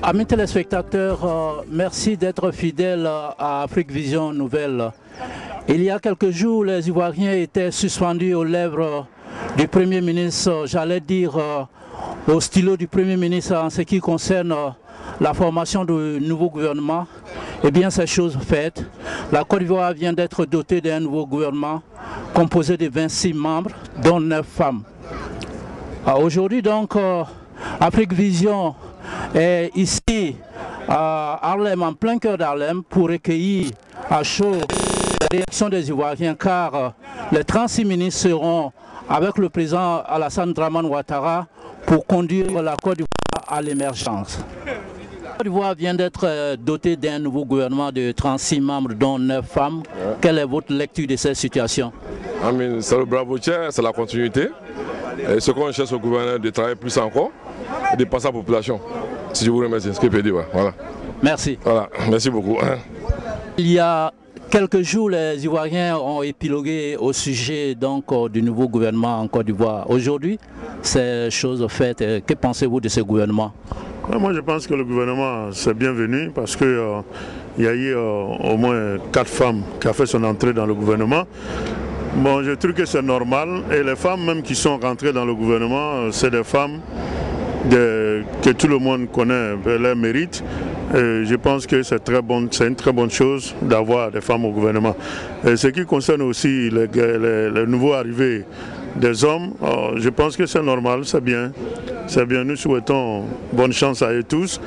Amis téléspectateurs, merci d'être fidèles à Afrique Vision Nouvelle. Il y a quelques jours, les Ivoiriens étaient suspendus aux lèvres du Premier ministre, j'allais dire au stylo du Premier ministre en ce qui concerne la formation du nouveau gouvernement. Eh bien, c'est chose faite. La Côte d'Ivoire vient d'être dotée d'un nouveau gouvernement composé de 26 membres, dont 9 femmes. Aujourd'hui, donc, Afrique Vision est ici à Harlem, en plein cœur d'Harlem, pour recueillir à chaud la réaction des Ivoiriens, car les 36 ministres seront avec le président Alassane Dramane Ouattara pour conduire la Côte d'Ivoire à l'émergence. La Côte d'Ivoire vient d'être dotée d'un nouveau gouvernement de 36 membres, dont 9 femmes. Quelle est votre lecture de cette situation? C'est le bravo tiers, c'est la continuité. Et ce qu'on cherche au gouvernement, de travailler plus encore et de passer à la population. Si je vous remercie, ce que je peux dire, voilà. Merci. Voilà, merci beaucoup. Il y a quelques jours, les Ivoiriens ont épilogué au sujet donc, du nouveau gouvernement en Côte d'Ivoire. Aujourd'hui, c'est chose faite. Que pensez-vous de ce gouvernement? Moi, je pense que le gouvernement, c'est bienvenu parce qu'il y a eu au moins 4 femmes qui ont fait son entrée dans le gouvernement. Bon, je trouve que c'est normal. Et les femmes même qui sont rentrées dans le gouvernement, c'est des femmes que tout le monde connaît leur mérite. Et je pense que c'est une très bonne chose d'avoir des femmes au gouvernement. Et ce qui concerne aussi les nouveaux arrivés des hommes, je pense que c'est normal, c'est bien. C'est bien, nous souhaitons bonne chance à eux tous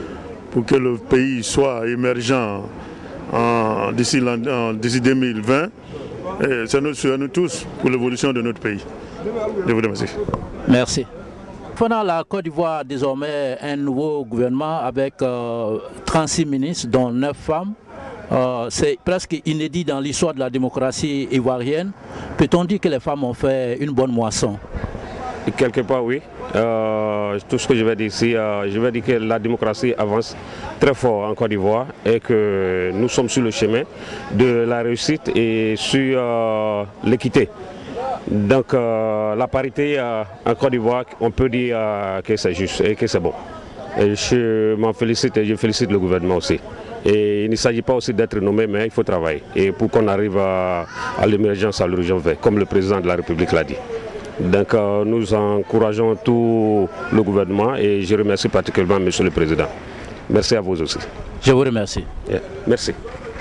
pour que le pays soit émergent d'ici 2020. C'est nous tous pour l'évolution de notre pays. Je vous remercie. Merci. Pendant la Côte d'Ivoire a désormais un nouveau gouvernement avec 36 ministres, dont 9 femmes. C'est presque inédit dans l'histoire de la démocratie ivoirienne. Peut-on dire que les femmes ont fait une bonne moisson? Quelque part, oui. Tout ce que je vais dire ici, je vais dire que la démocratie avance très fort en Côte d'Ivoire et que nous sommes sur le chemin de la réussite et sur l'équité. Donc la parité en Côte d'Ivoire, on peut dire que c'est juste et que c'est bon. Et je m'en félicite et je félicite le gouvernement aussi. Et il ne s'agit pas aussi d'être nommé, mais il faut travailler. Et pour qu'on arrive à l'émergence, à l'horizon vert, comme le président de la République l'a dit. Donc nous encourageons tout le gouvernement et je remercie particulièrement Monsieur le Président. Merci à vous aussi. Je vous remercie. Merci.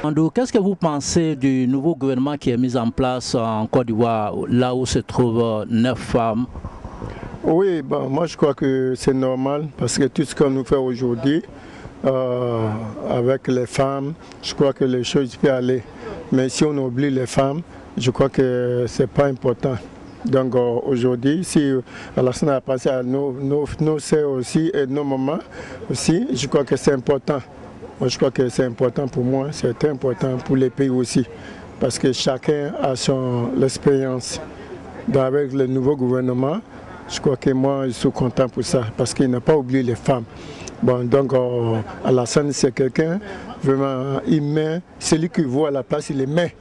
Andou, qu'est-ce que vous pensez du nouveau gouvernement qui est mis en place en Côte d'Ivoire, là où se trouvent 9 femmes? Oui, moi je crois que c'est normal parce que tout ce qu'on nous fait aujourd'hui avec les femmes, je crois que les choses peuvent aller. Mais si on oublie les femmes, je crois que ce n'est pas important. Donc aujourd'hui, si Alassane a passé à nos sœurs aussi et nos mamans aussi, je crois que c'est important. Moi, je crois que c'est important pour moi, c'est très important pour les pays aussi, parce que chacun a son expérience. Avec le nouveau gouvernement, je crois que moi, je suis content pour ça, parce qu'il n'a pas oublié les femmes. Bon, donc Alassane, c'est quelqu'un, vraiment, il met, celui qui voit à la place, il les met.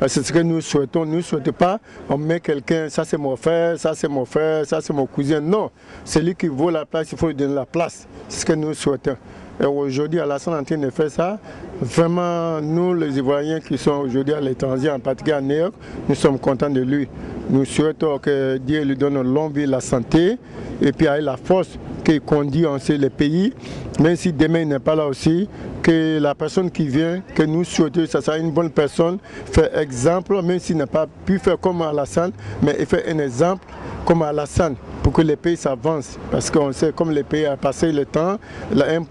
C'est ce que nous souhaitons. Nous ne souhaitons pas, on met quelqu'un, ça c'est mon frère, ça c'est mon frère, ça c'est mon cousin. Non, celui qui vaut la place, il faut lui donner la place. C'est ce que nous souhaitons. Et aujourd'hui, Alassane est en train de faire ça. Vraiment, nous, les Ivoiriens qui sont aujourd'hui à l'étranger, en particulier à New York, nous sommes contents de lui. Nous souhaitons que Dieu lui donne une longue vie, la santé, et puis avec la force qu'il conduit en ces pays. Même si demain il n'est pas là aussi, que la personne qui vient, que nous souhaitons que ce soit une bonne personne, fait exemple, même s'il n'a pas pu faire comme Alassane, mais il fait un exemple comme Alassane, pour que les pays s'avancent. Parce qu'on sait comme les pays ont passé le temps,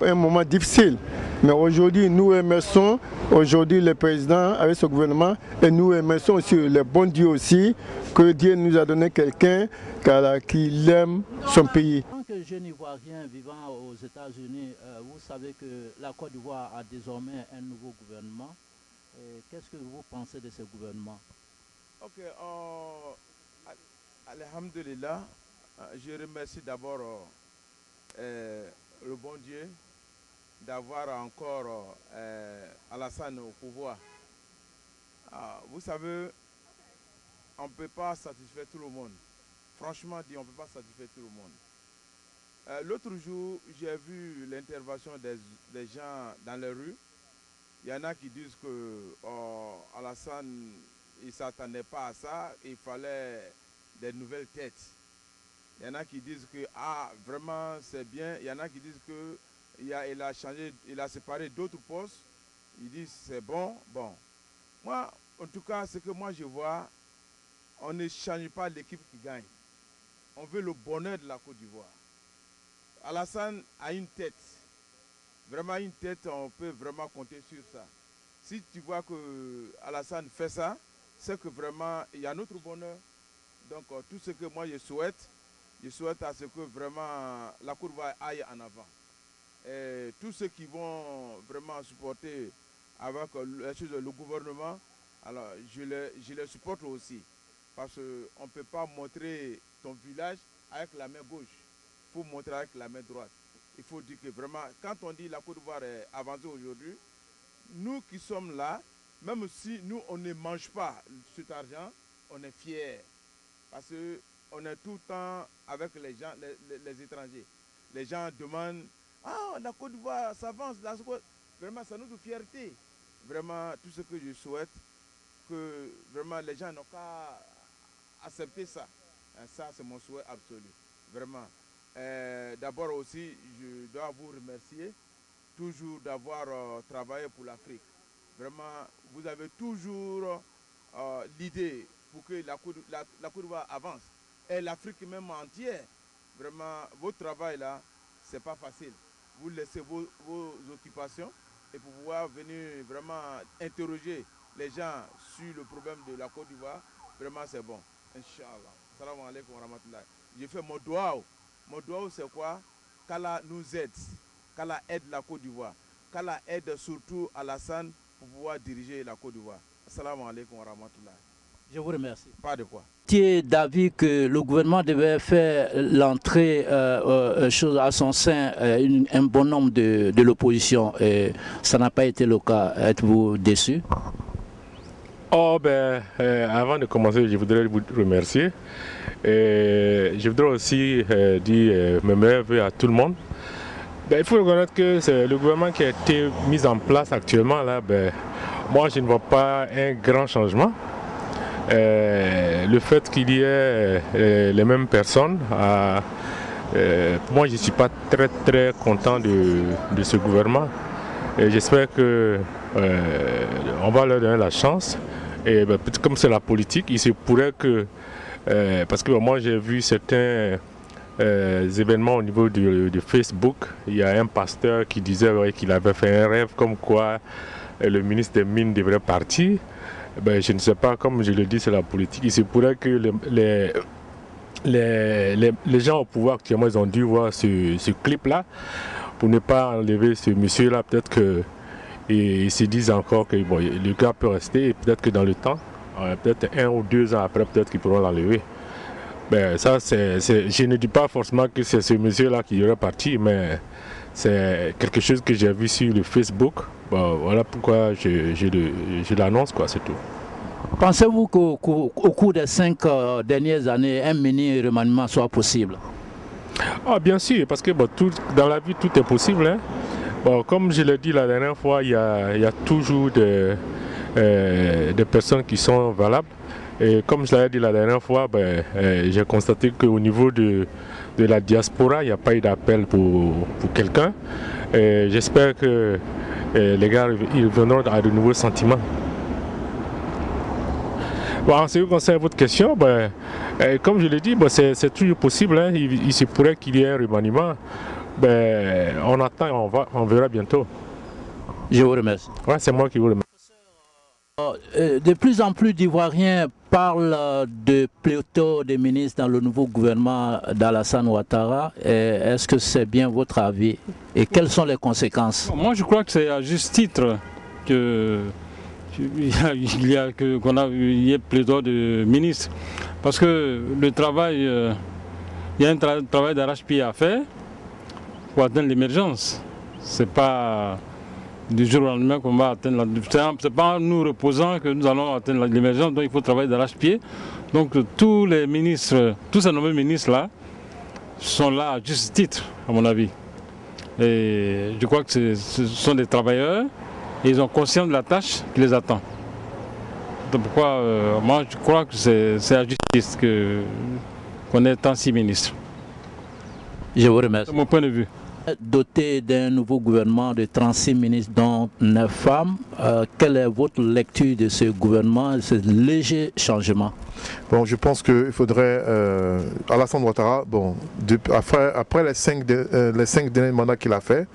un moment difficile. Mais aujourd'hui, nous remercions aujourd'hui le président avec ce gouvernement et nous remercions aussi le bon Dieu aussi, que Dieu nous a donné quelqu'un qui aime son pays. En tant que jeune Ivoirien vivant aux États-Unis, vous savez que la Côte d'Ivoire a désormais un nouveau gouvernement. Qu'est-ce que vous pensez de ce gouvernement? Ok, alhamdulillah, je remercie d'abord le bon Dieu d'avoir encore Alassane au pouvoir. Vous savez, on ne peut pas satisfaire tout le monde. Franchement dit, on ne peut pas satisfaire tout le monde. L'autre jour, j'ai vu l'intervention des gens dans les rues. Il y en a qui disent que Alassane, il ne s'attendait pas à ça, il fallait des nouvelles têtes. Il y en a qui disent que vraiment c'est bien. Il y en a qui disent que il a changé, il a séparé d'autres postes. Ils disent c'est bon. Bon. Moi, en tout cas, ce que moi je vois, on ne change pas l'équipe qui gagne. On veut le bonheur de la Côte d'Ivoire. Alassane a une tête. Vraiment une tête, on peut vraiment compter sur ça. Si tu vois que Alassane fait ça, c'est que vraiment il y a notre bonheur. Donc tout ce que moi je souhaite à ce que vraiment la Côte d'Ivoire aille en avant. Et tous ceux qui vont vraiment supporter avec le gouvernement, alors je les supporte aussi. Parce qu'on ne peut pas montrer ton village avec la main gauche. Il faut montrer avec la main droite. Il faut dire que vraiment, quand on dit la Côte d'Ivoire est avancée aujourd'hui, nous qui sommes là, même si nous on ne mange pas cet argent, on est fiers. Parce qu'on est tout le temps avec les gens, les étrangers. Les gens demandent, la Côte d'Ivoire s'avance, vraiment c'est notre fierté. Vraiment tout ce que je souhaite, que vraiment les gens n'ont qu'à accepter ça. Ça c'est mon souhait absolu. Vraiment. D'abord aussi, je dois vous remercier toujours d'avoir travaillé pour l'Afrique. Vraiment, vous avez toujours l'idée pour que la Côte d'Ivoire avance. Et l'Afrique même entière. Vraiment, votre travail là, c'est pas facile. Vous laissez vos occupations et pour pouvoir venir vraiment interroger les gens sur le problème de la Côte d'Ivoire, vraiment c'est bon. Inch'Allah. Salam alaikum wa rahmatullah. J'ai fait mon doigt. Mon doigt, c'est quoi? Qu'Allah nous aide. Qu'Allah aide la Côte d'Ivoire. Qu'Allah aide surtout Alassane pour pouvoir diriger la Côte d'Ivoire. Assalamu alaikum wa rahmatullah. Je vous remercie. Pas de quoi. Tu es d'avis que le gouvernement devait faire l'entrée à son sein un bon nombre de l'opposition et ça n'a pas été le cas. Êtes-vous déçu? Avant de commencer, je voudrais vous remercier. Et je voudrais aussi dire mes meilleurs vœux à tout le monde. Il faut reconnaître que c'est le gouvernement qui a été mis en place actuellement. Là, moi, je ne vois pas un grand changement. Le fait qu'il y ait les mêmes personnes, moi, je ne suis pas très content de ce gouvernement. J'espère qu'on va leur donner la chance. Et comme c'est la politique, il se pourrait que, parce que moi j'ai vu certains événements au niveau de Facebook, il y a un pasteur qui disait qu'il avait fait un rêve comme quoi le ministre des Mines devrait partir. Je ne sais pas, comme je le dis, c'est la politique. Il se pourrait que les gens au pouvoir actuellement, ils ont dû voir ce clip-là pour ne pas enlever ce monsieur-là. Peut-être que et ils se disent encore que le gars peut rester et peut-être que dans le temps, peut-être 1 ou 2 ans après, peut-être qu'ils pourront l'enlever. Je ne dis pas forcément que c'est ce monsieur-là qui aurait parti, mais c'est quelque chose que j'ai vu sur le Facebook. Voilà pourquoi je l'annonce, c'est tout. Pensez-vous qu'au cours des 5 dernières années, un mini remaniement soit possible? Bien sûr, parce que dans la vie, tout est possible. Hein. Comme je l'ai dit la dernière fois, il y a toujours des personnes qui sont valables. Et comme je l'ai dit la dernière fois, j'ai constaté qu'au niveau de la diaspora, il n'y a pas eu d'appel pour quelqu'un. J'espère que les gars ils reviendront à de nouveaux sentiments. En ce qui concerne votre question, comme je l'ai dit, c'est toujours possible. Hein. Il se pourrait qu'il y ait un remaniement. On attend, on verra bientôt. Je vous remercie. Ouais, c'est moi qui vous remercie. De plus en plus d'Ivoiriens parlent de pléthore de ministres dans le nouveau gouvernement d'Alassane Ouattara. Est-ce que c'est bien votre avis? Et quelles sont les conséquences? Moi, je crois que c'est à juste titre qu'il y ait pléthore de ministres. Parce que le travail, il y a un travail d'arrache-pied à faire pour atteindre l'émergence. C'est pas du jour au lendemain qu'on va atteindre c'est pas en nous reposant que nous allons atteindre l'émergence, donc il faut travailler d'arrache-pied. Donc tous ces nommés ministres là, sont là à juste titre, à mon avis. Et je crois que ce sont des travailleurs et ils ont conscience de la tâche qui les attend. Donc pourquoi moi je crois que c'est à justice qu'on ait tant 6 ministres. Je vous remercie. C'est mon point de vue. Doté d'un nouveau gouvernement de 36 ministres dont 9 femmes, quelle est votre lecture de ce gouvernement, de ce léger changement? Bon, je pense qu'il faudrait, Alassane Ouattara, bon, après les 5 derniers mandats qu'il a fait,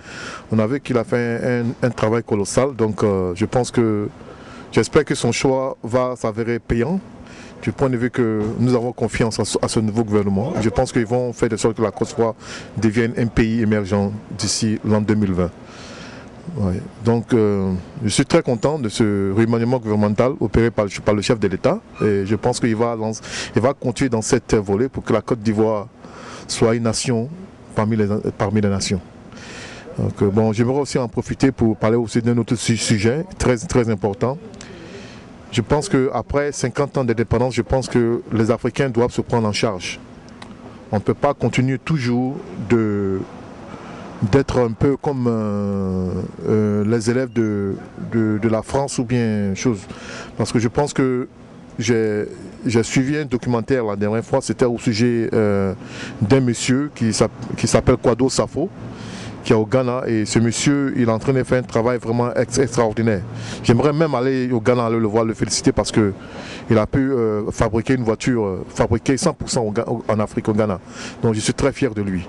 on a vu qu'il a fait un travail colossal, donc je pense que, j'espère que son choix va s'avérer payant. Du point de vue que nous avons confiance à ce nouveau gouvernement, je pense qu'ils vont faire de sorte que la Côte d'Ivoire devienne un pays émergent d'ici l'an 2020. Ouais. Donc je suis très content de ce remaniement gouvernemental opéré par le chef de l'État et je pense qu'il va continuer dans cette volée pour que la Côte d'Ivoire soit une nation parmi les nations. Donc, bon, j'aimerais aussi en profiter pour parler aussi d'un autre sujet très important. Je pense qu'après 50 ans d'indépendance, je pense que les Africains doivent se prendre en charge. On ne peut pas continuer toujours d'être un peu comme les élèves de la France ou bien chose. Parce que je pense que j'ai suivi un documentaire la dernière fois, c'était au sujet d'un monsieur qui s'appelle Kwado Safo, qui est au Ghana, et ce monsieur il est en train de faire un travail vraiment extraordinaire. J'aimerais même aller au Ghana, aller le voir, le féliciter parce qu'il a pu fabriquer une voiture, fabriquée 100% en Afrique, au Ghana. Donc je suis très fier de lui.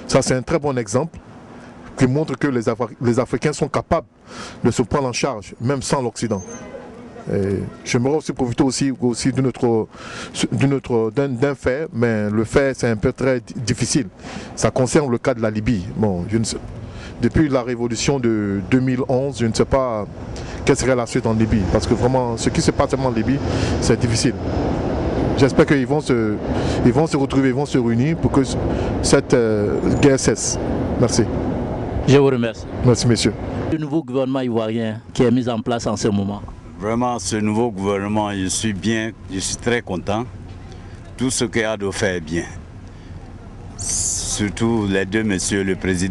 Ça c'est un très bon exemple qui montre que les Africains sont capables de se prendre en charge, même sans l'Occident. J'aimerais aussi profiter aussi d'un fait, mais le fait c'est un peu très difficile. Ça concerne le cas de la Libye. Bon, depuis la révolution de 2011, je ne sais pas quelle serait la suite en Libye, parce que vraiment ce qui se passe en Libye, c'est difficile. J'espère qu'ils vont se retrouver, ils vont se réunir pour que cette guerre cesse. Merci. Je vous remercie. Merci, messieurs. Le nouveau gouvernement ivoirien qui est mis en place en ce moment. Vraiment, ce nouveau gouvernement, je suis très content. Tout ce qu'il y a de faire est bien. Surtout les deux messieurs,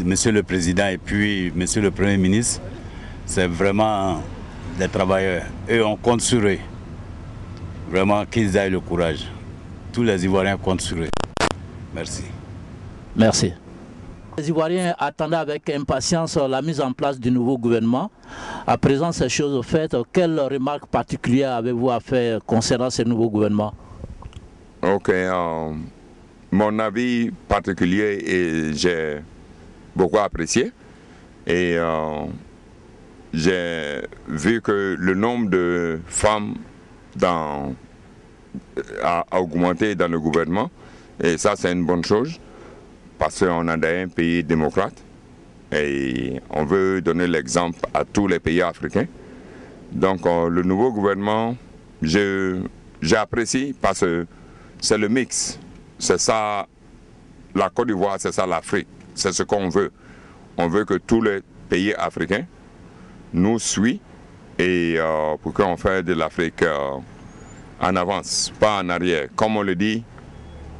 monsieur le Président et puis monsieur le Premier ministre, c'est vraiment des travailleurs. Et on compte sur eux. Vraiment qu'ils aient le courage. Tous les Ivoiriens comptent sur eux. Merci. Merci. Les Ivoiriens attendaient avec impatience la mise en place du nouveau gouvernement. À présent, ces choses faites, quelles remarques particulières avez-vous à faire concernant ce nouveau gouvernement? Ok, mon avis particulier, et j'ai beaucoup apprécié. Et j'ai vu que le nombre de femmes a augmenté dans le gouvernement. Et ça, c'est une bonne chose. Parce qu'on est un pays démocrate et on veut donner l'exemple à tous les pays africains. Donc le nouveau gouvernement, j'apprécie parce que c'est le mix. C'est ça la Côte d'Ivoire, c'est ça l'Afrique. C'est ce qu'on veut. On veut que tous les pays africains nous suivent et pour qu'on fasse de l'Afrique en avance, pas en arrière. Comme on le dit,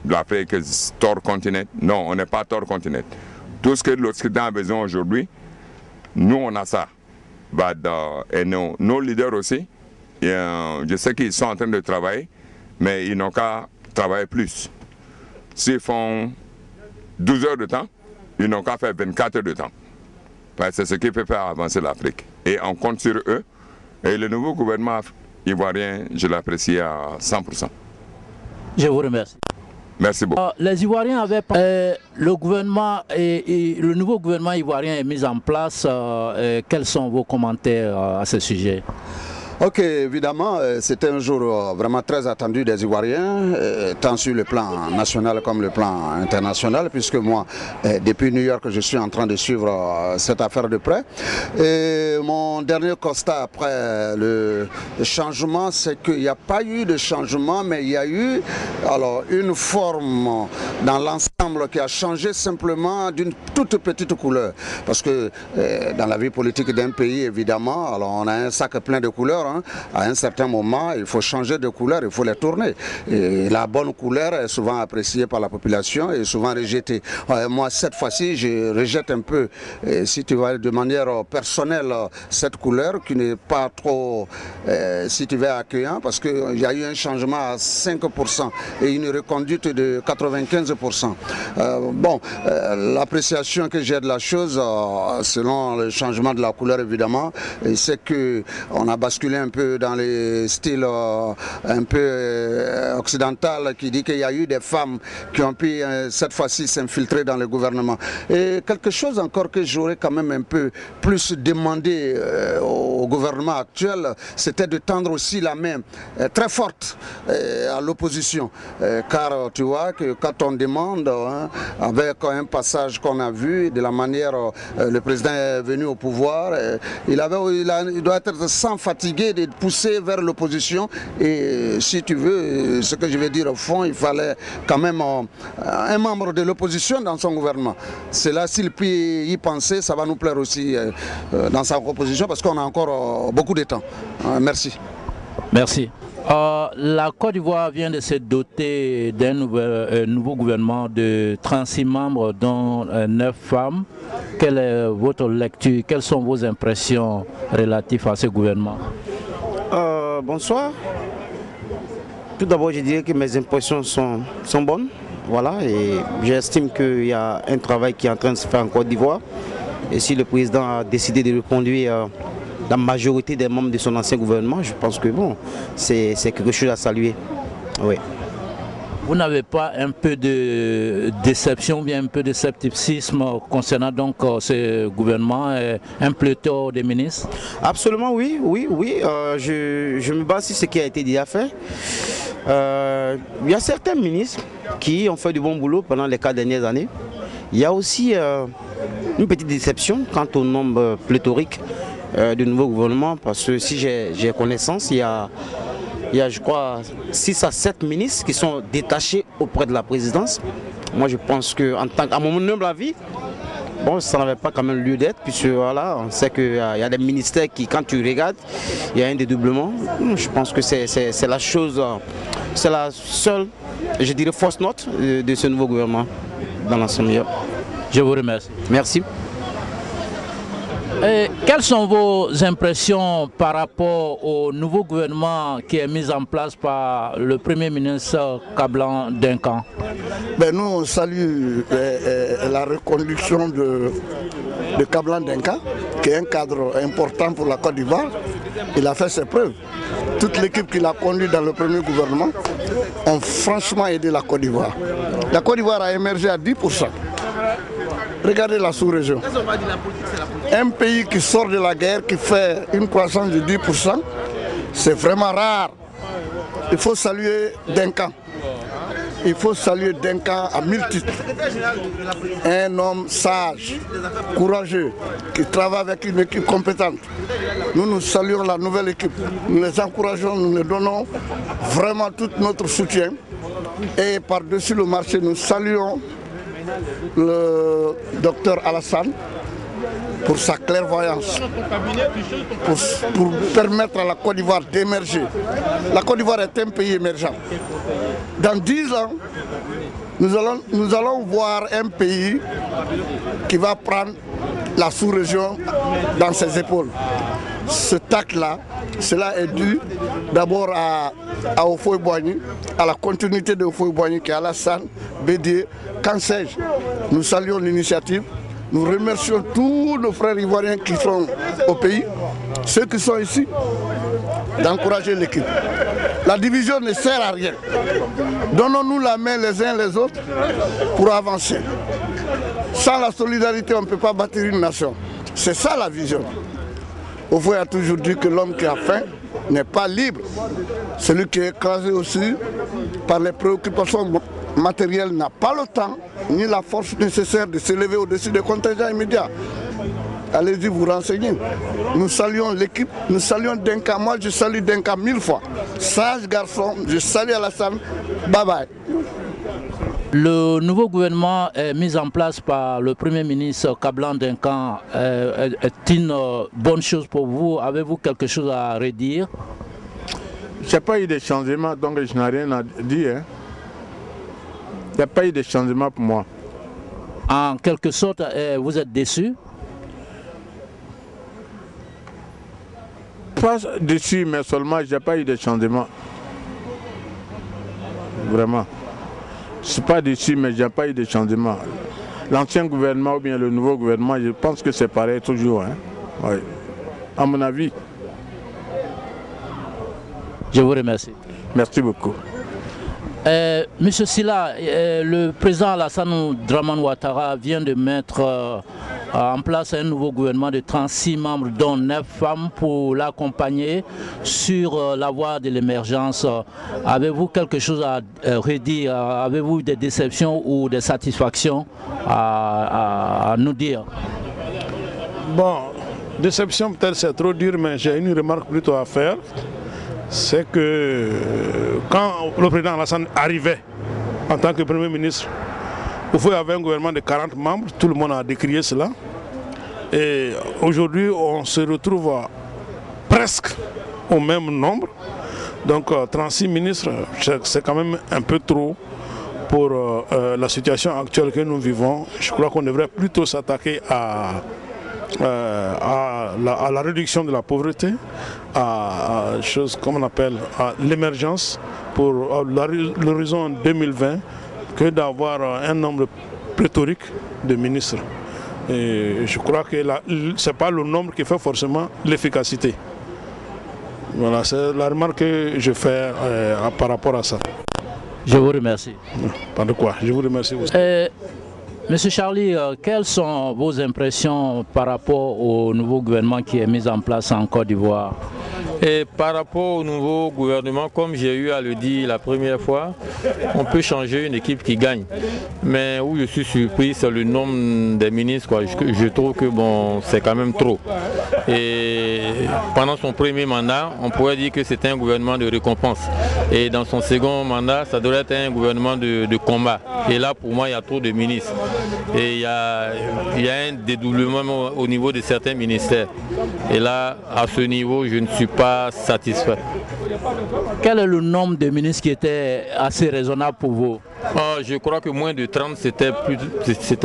l'Afrique est third continent. Non, on n'est pas third continent. Tout ce que l'Occident a besoin aujourd'hui, nous on a ça. Et nos leaders aussi, je sais qu'ils sont en train de travailler, mais ils n'ont qu'à travailler plus. S'ils font 12 heures de temps, ils n'ont qu'à faire 24 heures de temps. C'est ce qui peut faire avancer l'Afrique. Et on compte sur eux. Et le nouveau gouvernement ivoirien, je l'apprécie à 100%. Je vous remercie. Merci beaucoup. Les Ivoiriens avaient le gouvernement et le nouveau gouvernement ivoirien est mis en place. Quels sont vos commentaires à ce sujet? Ok, évidemment, c'était un jour vraiment très attendu des Ivoiriens, tant sur le plan national comme le plan international, puisque moi, depuis New York, je suis en train de suivre cette affaire de près. Et mon dernier constat après le changement, c'est qu'il n'y a pas eu de changement, mais il y a eu une forme dans l'ensemble ensemble qui a changé simplement d'une toute petite couleur. Parce que dans la vie politique d'un pays, évidemment, alors on a un sac plein de couleurs. Hein. À un certain moment, il faut changer de couleur, il faut les tourner. Et la bonne couleur est souvent appréciée par la population et souvent rejetée. Moi, cette fois-ci, je rejette un peu, si tu vas de manière personnelle, cette couleur qui n'est pas trop, si tu veux, accueillant, parce qu'il y a eu un changement à 5% et une reconduite de 95%. L'appréciation que j'ai de la chose, selon le changement de la couleur évidemment, c'est qu'on a basculé un peu dans les styles un peu occidental qui dit qu'il y a eu des femmes qui ont pu cette fois-ci s'infiltrer dans le gouvernement. Et quelque chose encore que j'aurais quand même un peu plus demandé au gouvernement actuel, c'était de tendre aussi la main très forte à l'opposition. Car tu vois que quand on demande, avec un passage qu'on a vu, de la manière le président est venu au pouvoir, il doit être sans fatiguer de pousser vers l'opposition. Et si tu veux, ce que je vais dire au fond, il fallait quand même un membre de l'opposition dans son gouvernement. C'est là, s'il peut y penser, ça va nous plaire aussi dans sa proposition parce qu'on a encore beaucoup de temps. Merci. Merci. La Côte d'Ivoire vient de se doter d'un nouveau gouvernement de 36 membres, dont 9 femmes. Quelle est votre lecture? Quelles sont vos impressions relatives à ce gouvernement? Bonsoir. Tout d'abord, je dirais que mes impressions sont bonnes. Voilà, et j'estime qu'il y a un travail qui est en train de se faire en Côte d'Ivoire. Et si le président a décidé de reconduire la majorité des membres de son ancien gouvernement, je pense que bon, c'est quelque chose à saluer. Oui. Vous n'avez pas un peu de déception, bien un peu de scepticisme concernant donc ce gouvernement et un pléthore de ministres? Absolument oui. Je me base sur ce qui a été déjà fait. Il y a certains ministres qui ont fait du bon boulot pendant les 4 dernières années. Il y a aussi une petite déception quant au nombre pléthorique du nouveau gouvernement, parce que si j'ai connaissance, il y a je crois 6 à 7 ministres qui sont détachés auprès de la présidence. Moi je pense que, à mon humble avis, bon, ça n'avait pas quand même lieu d'être, puisque voilà, on sait qu'il y a des ministères qui, quand tu regardes, il y a un dédoublement. Je pense que c'est la chose, c'est la seule, je dirais, fausse note de ce nouveau gouvernement dans l'ensemble. Je vous remercie. Merci. Et quelles sont vos impressions par rapport au nouveau gouvernement qui est mis en place par le Premier ministre Kablan Denkan? Nous, on salue la reconduction de Kablan Denkan, qui est un cadre important pour la Côte d'Ivoire. Il a fait ses preuves. Toute l'équipe qu'il a conduit dans le premier gouvernement ont franchement aidé la Côte d'Ivoire. La Côte d'Ivoire a émergé à 10%. Regardez la sous-région. Un pays qui sort de la guerre, qui fait une croissance de 10%, c'est vraiment rare. Il faut saluer Denkan. Il faut saluer Denkan à 1000 titres. Un homme sage, courageux, qui travaille avec une équipe compétente. Nous saluons la nouvelle équipe. Nous les encourageons, nous les donnons vraiment tout notre soutien. Et par-dessus le marché, nous saluons le docteur Alassane pour sa clairvoyance, pour permettre à la Côte d'Ivoire d'émerger. La Côte d'Ivoire est un pays émergent. Dans 10 ans, nous allons voir un pays qui va prendre la sous-région dans ses épaules. Ce acte-là, cela est dû d'abord à Houphouët-Boigny, à la continuité de Houphouët-Boigny qui est Alassane, Bédié, Kansej. Nous saluons l'initiative. Nous remercions tous nos frères ivoiriens qui sont au pays, ceux qui sont ici, d'encourager l'équipe. La division ne sert à rien. Donnons-nous la main les uns les autres pour avancer. Sans la solidarité, on ne peut pas bâtir une nation. C'est ça la vision. Houphouët a toujours dit que l'homme qui a faim n'est pas libre. Celui qui est écrasé aussi par les préoccupations matérielles n'a pas le temps ni la force nécessaire de s'élever au-dessus des contingents immédiats. Allez-y vous renseigner. Nous saluons l'équipe, nous saluons Denkan. Moi je salue Denkan 1000 fois. Sage garçon, je salue Alassane. Bye bye. Le nouveau gouvernement est mis en place par le Premier ministre Kablan Denkan. Est une bonne chose pour vous? Avez-vous quelque chose à redire? Je n'ai pas eu de changement, donc je n'ai rien à dire. Hein. Il n'y a pas eu de changement pour moi. En quelque sorte, vous êtes déçu? Pas déçu, mais seulement je n'ai pas eu de changement. Vraiment. Je ne suis pas déçu, mais je n'ai pas eu de changement. L'ancien gouvernement ou bien le nouveau gouvernement, je pense que c'est pareil toujours. Hein. Oui. À mon avis. Je vous remercie. Merci beaucoup. Monsieur Silla, le président Alassane Dramane Ouattara vient de mettre en place un nouveau gouvernement de 36 membres, dont 9 femmes, pour l'accompagner sur la voie de l'émergence. Avez-vous quelque chose à redire? Avez-vous des déceptions ou des satisfactions à nous dire? Bon, déception peut-être c'est trop dur, mais j'ai une remarque plutôt à faire. C'est que quand le président Alassane arrivait en tant que Premier ministre, il y avait un gouvernement de 40 membres, tout le monde a décrié cela. Et aujourd'hui, on se retrouve presque au même nombre. Donc 36 ministres, c'est quand même un peu trop pour la situation actuelle que nous vivons. Je crois qu'on devrait plutôt s'attaquer à la réduction de la pauvreté, à choses comme on appelle l'émergence pour l'horizon 2020, que d'avoir un nombre pléthorique de ministres. Et je crois que ce n'est pas le nombre qui fait forcément l'efficacité. Voilà, c'est la remarque que je fais par rapport à ça. Je vous remercie. Pas de quoi, je vous remercie aussi. Monsieur Charlie, quelles sont vos impressions par rapport au nouveau gouvernement qui est mis en place en Côte d'Ivoire? Et par rapport au nouveau gouvernement, comme j'ai eu à le dire la première fois, on peut changer une équipe qui gagne. Mais où je suis surpris, c'est le nombre des ministres. Quoi. Je trouve que bon, c'est quand même trop. Et pendant son premier mandat, on pourrait dire que c'était un gouvernement de récompense. Et dans son second mandat, ça devrait être un gouvernement de combat. Et là, pour moi, il y a trop de ministres. Et il y a un dédoublement au niveau de certains ministères. Et là, à ce niveau, je ne suis pas satisfait. Quel est le nombre de ministres qui était assez raisonnable pour vous? Je crois que moins de 30, c'était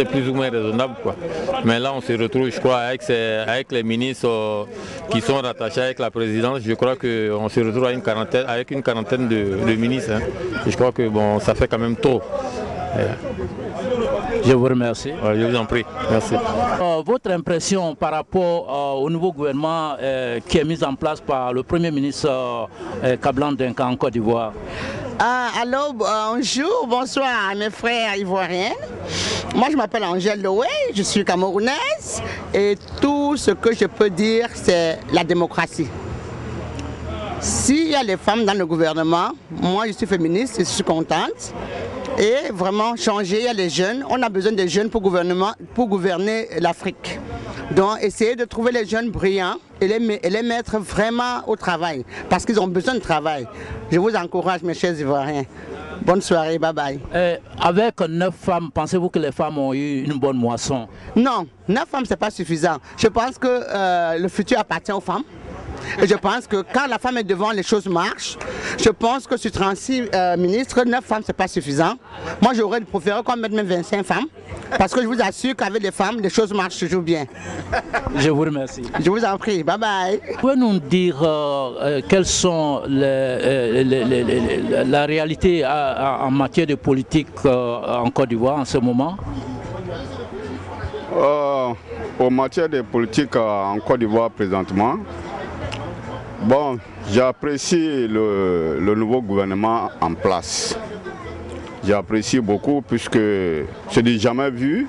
plus ou moins raisonnable, quoi. Mais là, on se retrouve, je crois, avec les ministres qui sont rattachés avec la présidence. Je crois qu'on se retrouve avec une quarantaine de ministres. Hein. Et je crois que bon, ça fait quand même trop. Je vous remercie. Je vous en prie. Merci. Votre impression par rapport au nouveau gouvernement qui est mis en place par le Premier ministre Kablan Denkan en Côte d'Ivoire? Alors, bonjour, bonsoir à mes frères ivoiriens. Moi, je m'appelle Angèle Loé, je suis camerounaise et tout ce que je peux dire, c'est la démocratie. S'il y a les femmes dans le gouvernement, moi je suis féministe et je suis contente. Et vraiment changer, il y a les jeunes, on a besoin des jeunes pour gouverner l'Afrique. Donc essayer de trouver les jeunes brillants et les mettre vraiment au travail, parce qu'ils ont besoin de travail. Je vous encourage mes chers Ivoiriens. Bonne soirée, bye bye. Avec 9 femmes, pensez-vous que les femmes ont eu une bonne moisson? Non, 9 femmes c'est pas suffisant. Je pense que le futur appartient aux femmes. Et je pense que quand la femme est devant, les choses marchent. Je pense que sur 36 ministres, 9 femmes, c'est pas suffisant. Moi, j'aurais préféré qu'on mette même 25 femmes. Parce que je vous assure qu'avec les femmes, les choses marchent toujours bien. Je vous remercie. Je vous en prie. Bye bye. Pouvez-nous dire quelles sont la réalité en matière de politique en Côte d'Ivoire en ce moment? En matière de politique en Côte d'Ivoire présentement, bon, j'apprécie le nouveau gouvernement en place. J'apprécie beaucoup puisque je n'ai jamais vu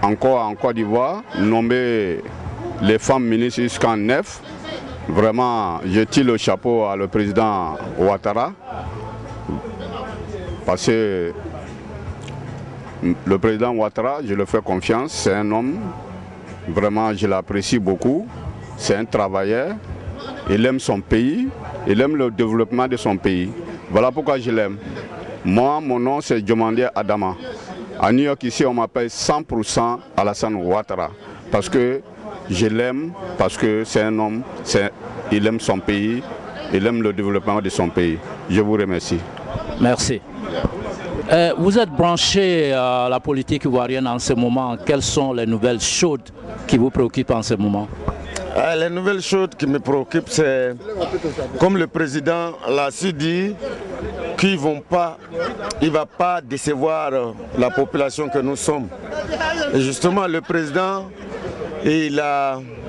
encore en Côte d'Ivoire nommer les femmes ministres jusqu'en 9. Vraiment, je tire le chapeau à le président Ouattara parce que le président Ouattara, je le fais confiance, c'est un homme, vraiment je l'apprécie beaucoup, c'est un travailleur. Il aime son pays, il aime le développement de son pays. Voilà pourquoi je l'aime. Moi, mon nom c'est Djomandé Adama. À New York, ici, on m'appelle 100% Alassane Ouattara. Parce que je l'aime, parce que c'est un homme, il aime son pays, il aime le développement de son pays. Je vous remercie. Merci. Vous êtes branché à la politique ivoirienne en ce moment. Quelles sont les nouvelles chaudes qui vous préoccupent en ce moment? Les nouvelles choses qui me préoccupent, c'est, comme le président l'a su dit, qu'il ne va pas décevoir la population que nous sommes. Et justement, le président,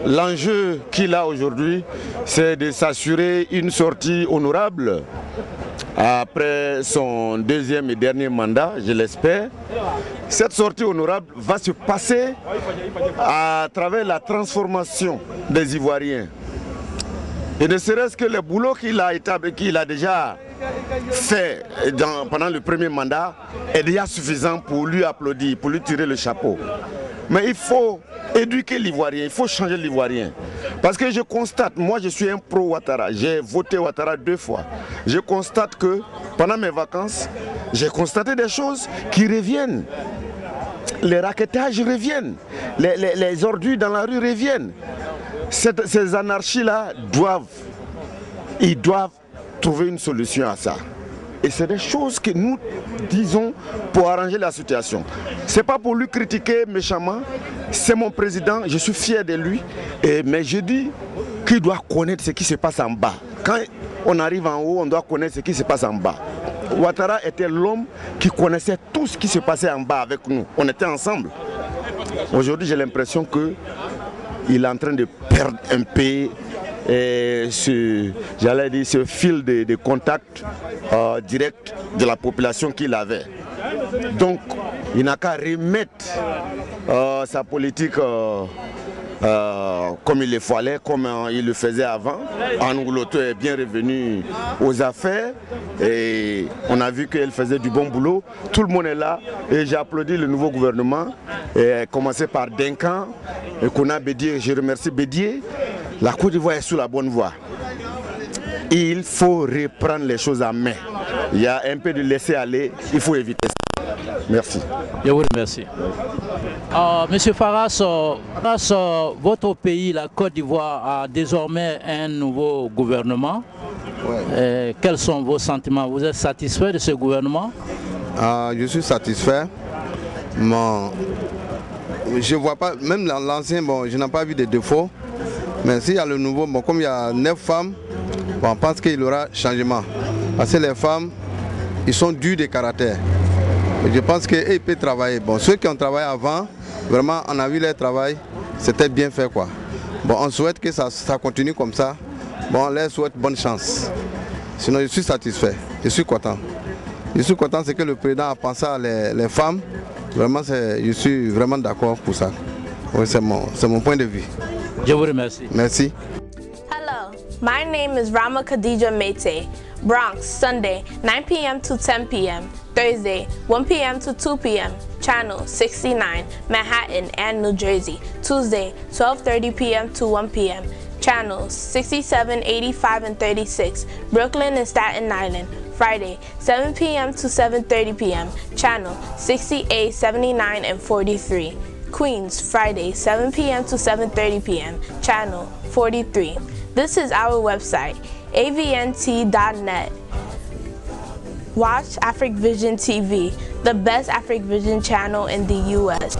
l'enjeu qu'il a aujourd'hui, c'est de s'assurer une sortie honorable après son deuxième et dernier mandat, je l'espère. Cette sortie honorable va se passer à travers la transformation des Ivoiriens. Et ne serait-ce que le boulot qu'il a déjà fait pendant le premier mandat est déjà suffisant pour lui applaudir, pour lui tirer le chapeau. Mais il faut éduquer l'Ivoirien, il faut changer l'Ivoirien. Parce que je constate, moi je suis un pro-Ouattara, j'ai voté Ouattara 2 fois. Je constate que pendant mes vacances, j'ai constaté des choses qui reviennent. Les raquettages reviennent, les ordures dans la rue reviennent. Ces anarchies-là doivent trouver une solution à ça. Et c'est des choses que nous disons pour arranger la situation. Ce n'est pas pour lui critiquer méchamment, c'est mon président, je suis fier de lui. Mais je dis qu'il doit connaître ce qui se passe en bas. Quand on arrive en haut, on doit connaître ce qui se passe en bas. Ouattara était l'homme qui connaissait tout ce qui se passait en bas avec nous. On était ensemble. Aujourd'hui, j'ai l'impression qu'il est en train de perdre un peu ce fil de contact direct de la population qu'il avait. Donc, il n'a qu'à remettre sa politique comme il le fallait, comme il le faisait avant. Anoulouato est bien revenu aux affaires et on a vu qu'elle faisait du bon boulot. Tout le monde est là et j'ai applaudi le nouveau gouvernement, commencé par Denkan et Kona Bédié. Je remercie Bédié. La Côte d'Ivoire est sous la bonne voie. Il faut reprendre les choses en main. Il y a un peu de laisser aller, il faut éviter ça. Merci. Je vous remercie. Monsieur Faras, votre pays, la Côte d'Ivoire, a désormais un nouveau gouvernement. Ouais. Quels sont vos sentiments? Vous êtes satisfait de ce gouvernement? Je suis satisfait. Je vois pas, même l'ancien, je n'ai pas vu de défauts. Mais s'il y a le nouveau, comme il y a 9 femmes, on pense qu'il y aura changement. Parce que les femmes, ils sont durs de caractère. Et je pense qu'ils peuvent travailler. Ceux qui ont travaillé avant, vraiment, on a vu leur travail, c'était bien fait, quoi. On souhaite que ça continue comme ça. On leur souhaite bonne chance. Sinon, je suis satisfait. Je suis content. Je suis content, c'est que le président a pensé à les femmes. Vraiment, je suis vraiment d'accord pour ça. Oui, c'est mon point de vue. Je vous remercie. Merci. Hello, my name is Rama Khadija Mete. Bronx, Sunday, 9 p.m. to 10 p.m. Thursday, 1 p.m. to 2 p.m. Channel 69, Manhattan and New Jersey. Tuesday, 12:30 p.m. to 1 p.m. Channels 67, 85, and 36, Brooklyn and Staten Island. Friday, 7 p.m. to 7:30 p.m. Channel 68, 79, and 43. Queens, Friday, 7 p.m. to 7:30 p.m. Channel 43. This is our website, avnt.net. Watch Afric Vision TV, the best Afric Vision channel in the U.S.